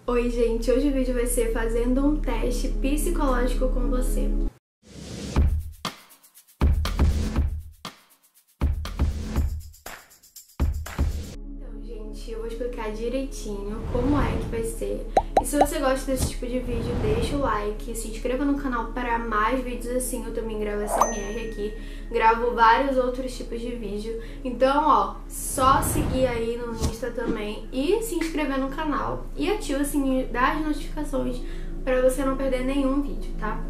Oi gente, hoje o vídeo vai ser fazendo um teste psicológico com você. Então gente, eu vou explicar direitinho como é que vai ser. E se você gosta desse tipo de vídeo, deixa o like, se inscreva no canal para mais vídeos assim. Eu também gravo SMR aqui, gravo vários outros tipos de vídeo. Então, ó, só seguir aí no Insta também e se inscrever no canal. E ativa o sininho das notificações para você não perder nenhum vídeo, tá?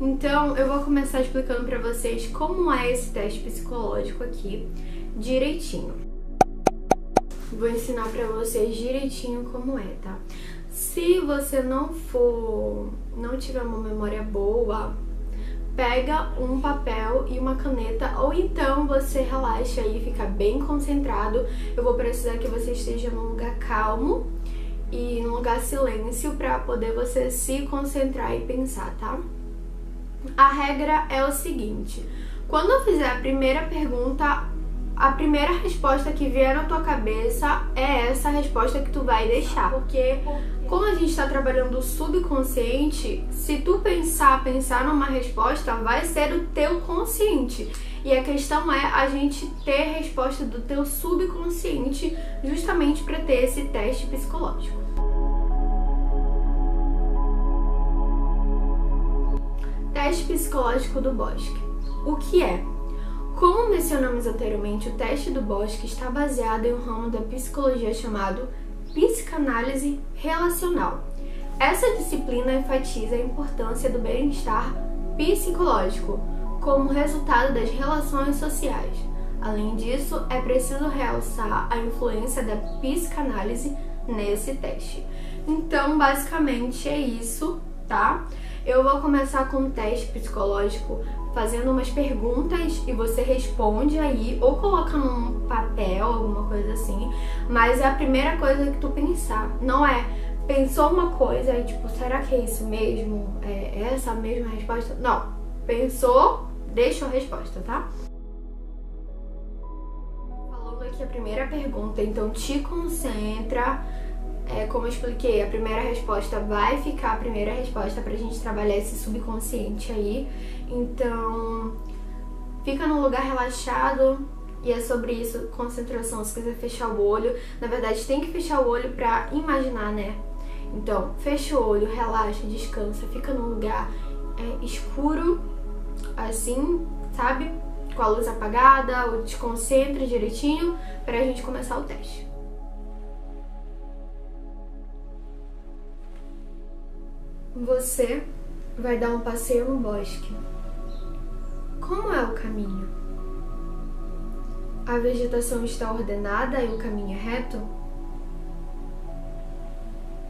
Então, eu vou começar explicando para vocês como é esse teste psicológico aqui, direitinho. Vou ensinar pra vocês direitinho como é, tá? Se você não tiver uma memória boa, pega um papel e uma caneta, ou então você relaxa aí, fica bem concentrado. Eu vou precisar que você esteja num lugar calmo e num lugar silêncio pra poder você se concentrar e pensar, tá? A regra é o seguinte: quando eu fizer a primeira pergunta, a primeira resposta que vier na tua cabeça é essa resposta que tu vai deixar. Porque como a gente tá trabalhando o subconsciente, se tu pensar numa resposta, vai ser o teu consciente. E a questão é a gente ter a resposta do teu subconsciente justamente para ter esse teste psicológico. Teste psicológico do Bosque. O que é? Como mencionamos anteriormente, o teste do Bosque está baseado em um ramo da psicologia chamado psicanálise relacional. Essa disciplina enfatiza a importância do bem-estar psicológico como resultado das relações sociais. Além disso, é preciso realçar a influência da psicanálise nesse teste. Então, basicamente é isso, tá? Eu vou começar com um teste psicológico fazendo umas perguntas e você responde aí, ou coloca num papel, alguma coisa assim, mas é a primeira coisa que tu pensar. Não é, pensou uma coisa e tipo, será que é isso mesmo? É essa a mesma resposta? Não, pensou, deixa a resposta, tá? Falando aqui a primeira pergunta, então te concentra. Como eu expliquei, a primeira resposta vai ficar a primeira resposta pra gente trabalhar esse subconsciente aí. Então, fica num lugar relaxado e é sobre isso, concentração. Se quiser fechar o olho, na verdade tem que fechar o olho pra imaginar, né? Então, fecha o olho, relaxa, descansa, fica num lugar escuro, assim, sabe? Com a luz apagada, ou desconcentre direitinho pra gente começar o teste. Você vai dar um passeio no bosque. Como é o caminho? A vegetação está ordenada e o caminho é reto?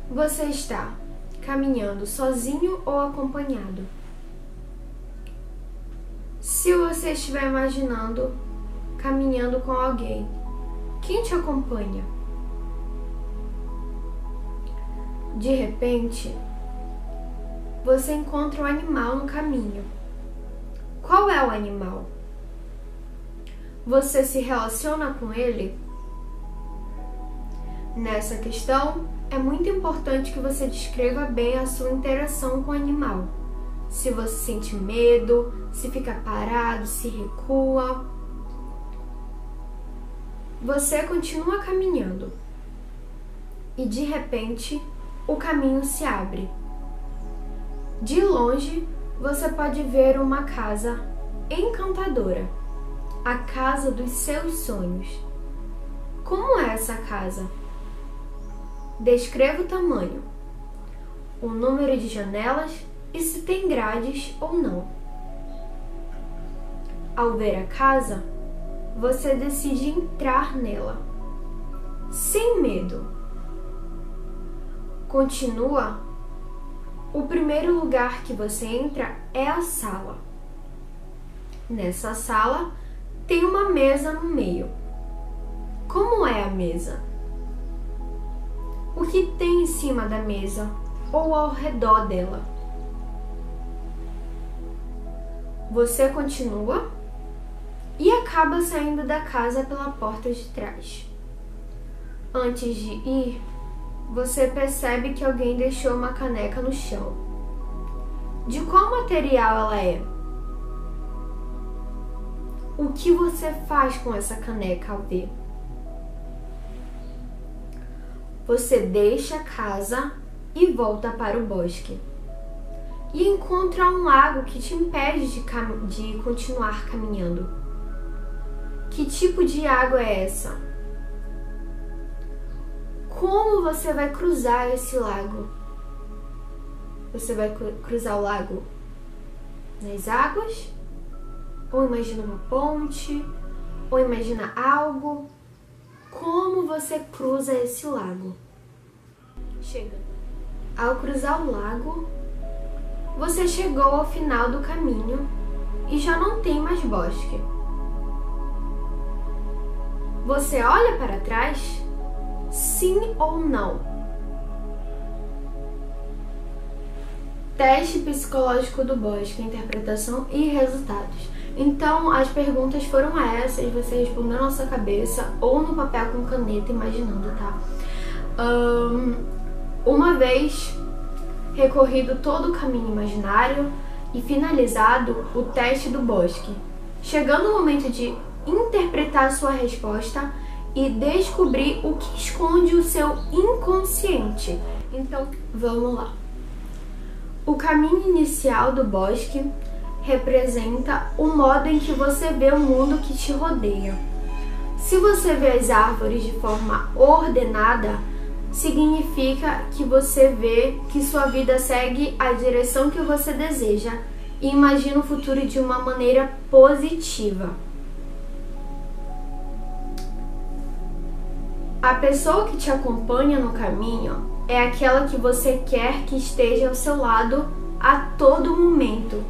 Você está caminhando sozinho ou acompanhado? Se você estiver imaginando caminhando com alguém, quem te acompanha? De repente, você encontra um animal no caminho. Qual é o animal? Você se relaciona com ele? Nessa questão, é muito importante que você descreva bem a sua interação com o animal. Se você sente medo, se fica parado, se recua. Você continua caminhando e de repente o caminho se abre. De longe, você pode ver uma casa encantadora, a casa dos seus sonhos. Como é essa casa? Descreva o tamanho, o número de janelas e se tem grades ou não. Ao ver a casa, você decide entrar nela, sem medo. Continua. O primeiro lugar que você entra é a sala. Nessa sala tem uma mesa no meio. Como é a mesa? O que tem em cima da mesa ou ao redor dela? Você continua e acaba saindo da casa pela porta de trás. Antes de ir, você percebe que alguém deixou uma caneca no chão. De qual material ela é? O que você faz com essa caneca ao ver? Você deixa a casa e volta para o bosque. E encontra um lago que te impede de continuar caminhando. Que tipo de água é essa? Como você vai cruzar esse lago? Você vai cruzar o lago nas águas? Ou imagina uma ponte? Ou imagina algo? Como você cruza esse lago? Chega. Ao cruzar o lago, você chegou ao final do caminho e já não tem mais bosque. Você olha para trás? Sim ou não? Teste psicológico do bosque, interpretação e resultados. Então, as perguntas foram essas, você respondeu na sua cabeça ou no papel com caneta, imaginando, tá? Uma vez recorrido todo o caminho imaginário e finalizado o teste do bosque, chegando o momento de interpretar a sua resposta e descobrir o que esconde o seu inconsciente. Então, vamos lá. O caminho inicial do bosque representa o modo em que você vê o mundo que te rodeia. Se você vê as árvores de forma ordenada, significa que você vê que sua vida segue a direção que você deseja e imagina o futuro de uma maneira positiva. A pessoa que te acompanha no caminho é aquela que você quer que esteja ao seu lado a todo momento.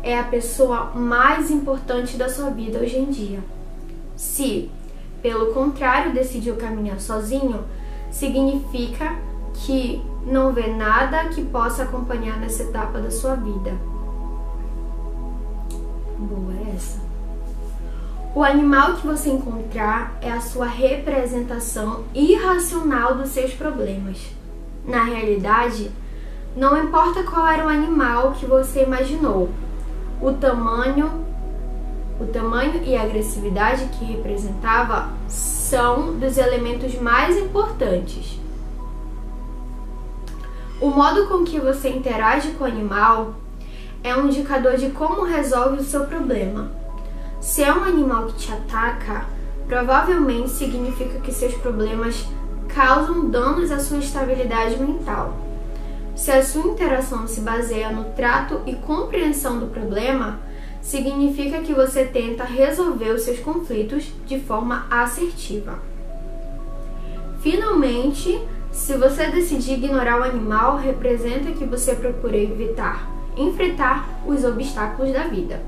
É a pessoa mais importante da sua vida hoje em dia. Se, pelo contrário, decidiu caminhar sozinho, significa que não vê nada que possa acompanhar nessa etapa da sua vida. Boa essa. O animal que você encontrar é a sua representação irracional dos seus problemas. Na realidade, não importa qual era o animal que você imaginou, o tamanho e a agressividade que representava são dos elementos mais importantes. O modo com que você interage com o animal é um indicador de como resolve o seu problema. Se é um animal que te ataca, provavelmente significa que seus problemas causam danos à sua estabilidade mental. Se a sua interação se baseia no trato e compreensão do problema, significa que você tenta resolver os seus conflitos de forma assertiva. Finalmente, se você decidir ignorar o animal, representa que você procura enfrentar os obstáculos da vida.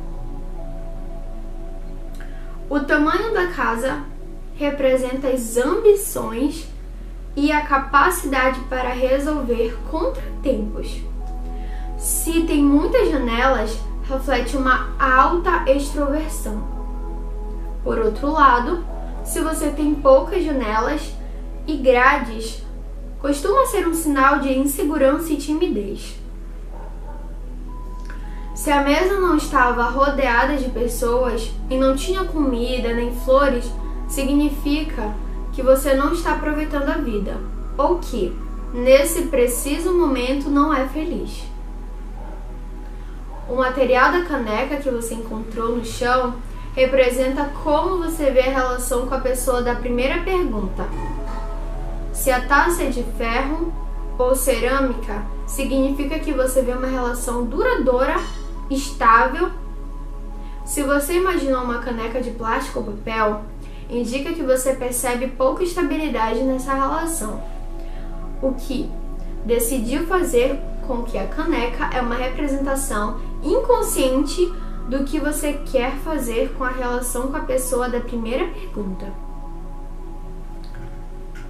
O tamanho da casa representa as ambições e a capacidade para resolver contratempos. Se tem muitas janelas, reflete uma alta extroversão. Por outro lado, se você tem poucas janelas e grades, costuma ser um sinal de insegurança e timidez. Se a mesa não estava rodeada de pessoas e não tinha comida nem flores, significa que você não está aproveitando a vida, ou que, nesse preciso momento, não é feliz. O material da caneca que você encontrou no chão representa como você vê a relação com a pessoa da primeira pergunta. Se a taça é de ferro ou cerâmica, significa que você vê uma relação duradoura, estável. Se você imaginou uma caneca de plástico ou papel, indica que você percebe pouca estabilidade nessa relação. O que decidiu fazer com que a caneca é uma representação inconsciente do que você quer fazer com a relação com a pessoa da primeira pergunta.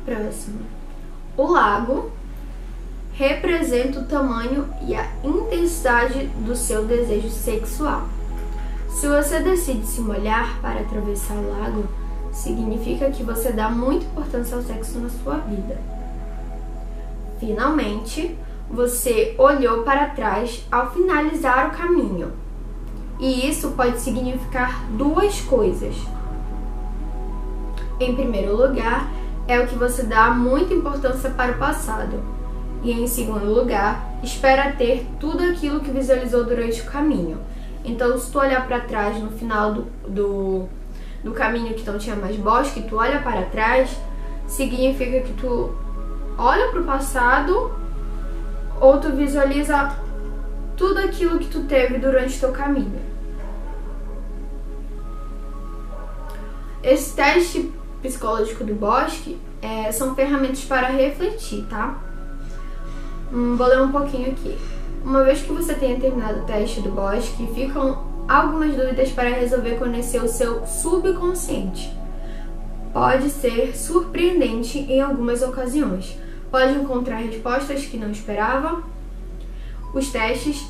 Próximo. O lago representa o tamanho e a intensidade do seu desejo sexual. Se você decide se molhar para atravessar o lago, significa que você dá muita importância ao sexo na sua vida. Finalmente, você olhou para trás ao finalizar o caminho. E isso pode significar duas coisas. Em primeiro lugar, é o que você dá muita importância para o passado. E em segundo lugar, espera ter tudo aquilo que visualizou durante o caminho. Então, se tu olhar para trás no final do caminho que não tinha mais bosque, tu olha para trás, significa que tu olha para o passado ou tu visualiza tudo aquilo que tu teve durante o teu caminho. Esse teste psicológico do bosque são ferramentas para refletir, tá? Vou ler um pouquinho aqui. Uma vez que você tenha terminado o teste do bosque, ficam algumas dúvidas para resolver conhecer o seu subconsciente. Pode ser surpreendente em algumas ocasiões. Pode encontrar respostas que não esperava. Os testes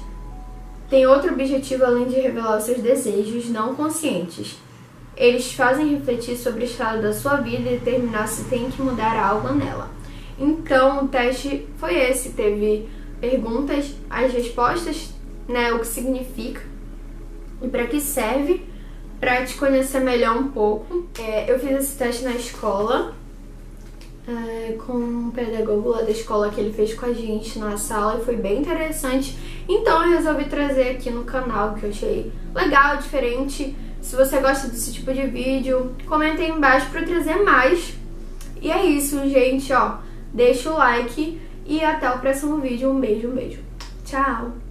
têm outro objetivo além de revelar os seus desejos não conscientes. Eles fazem refletir sobre o estado da sua vida e determinar se tem que mudar algo nela. Então, o teste foi esse. Teve perguntas, as respostas, né, o que significa e para que serve, para te conhecer melhor um pouco. Eu fiz esse teste na escola, com um pedagogo lá da escola que ele fez com a gente na sala e foi bem interessante. Então, eu resolvi trazer aqui no canal, que eu achei legal, diferente. Se você gosta desse tipo de vídeo, comenta aí embaixo pra eu trazer mais. E é isso, gente, ó. Deixa o like e até o próximo vídeo. Um beijo, um beijo. Tchau!